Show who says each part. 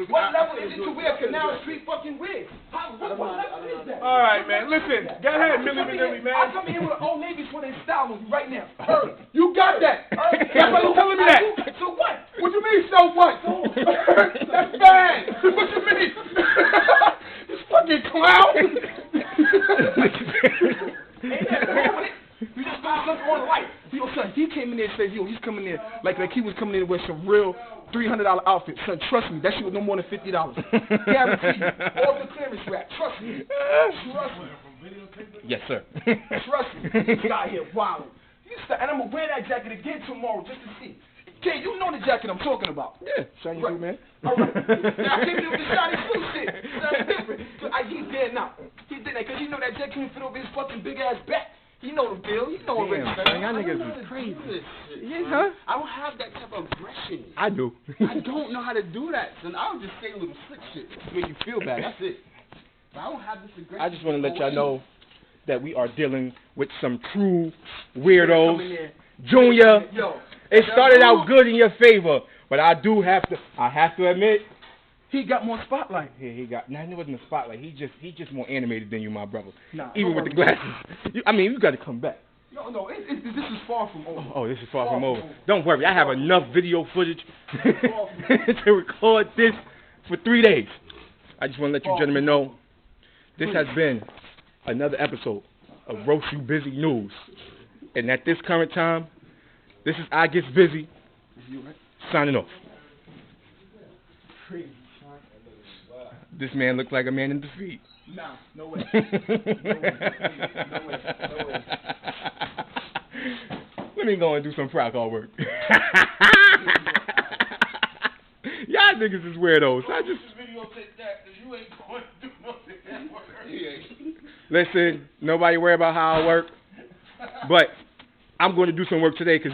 Speaker 1: What level is it to wear Canal Street fucking wigs? What level is that?
Speaker 2: All right, man. Listen, go ahead, Millie Vanilli, man.
Speaker 1: I come here with an Old Navy for their style on you right now. You got that?
Speaker 2: That's why you telling me that.
Speaker 1: So what?
Speaker 2: What you mean, so what? That's bad. What you mean? This fucking clown.
Speaker 1: Ain't that wrong with it? You just got something on the light. Yo, son, he came in there and said, yo, he's coming in like he was coming in with some real $300 outfit. Son, trust me, that shit was no more than $50. Guarantee you. All the clearance rap. Trust me. Trust me.
Speaker 3: Yes, sir.
Speaker 1: Trust me. This guy here wildin'. And I'm gonna wear that jacket again tomorrow just to see. Okay, you know the jacket I'm talking about.
Speaker 2: Yeah, shiny blue, man.
Speaker 1: All right. Now I came in with the shiny blue shit. That's different. He's dead now. He's dead now because you know that jacket can't fit over his fucking big ass back. You know the deal. You know already.
Speaker 3: Man, y'all niggas is crazy.
Speaker 4: Yeah,
Speaker 3: huh?
Speaker 4: I don't have that type of aggression.
Speaker 3: I do.
Speaker 4: I don't know how to do that. So I'll just say little slick shit to make you feel bad. That's it. But I don't have this aggression.
Speaker 3: I just want to let y'all know that we are dealing with some true weirdos. Junior, it started out good in your favor, but I have to admit,
Speaker 1: he got more spotlight.
Speaker 3: Yeah, he wasn't a spotlight. He just more animated than you, my brother.
Speaker 1: Nah,
Speaker 3: even with the glasses. You got to come back.
Speaker 1: No, this is far from over.
Speaker 3: Oh, this is far from over. Don't worry, I have enough video footage to record this for 3 days. I just want to let you gentlemen know, this has been another episode of Roast You Busy News. And at this current time, this is I Gets Busy, signing off. This man looks like a man in defeat.
Speaker 1: Nah, no way. No way.
Speaker 3: Let me go and do some proc art work. Y'all niggas is weirdos. I just videotape that because you ain't going to do nothing work. Listen, nobody worry about how I work, but I'm going to do some work today because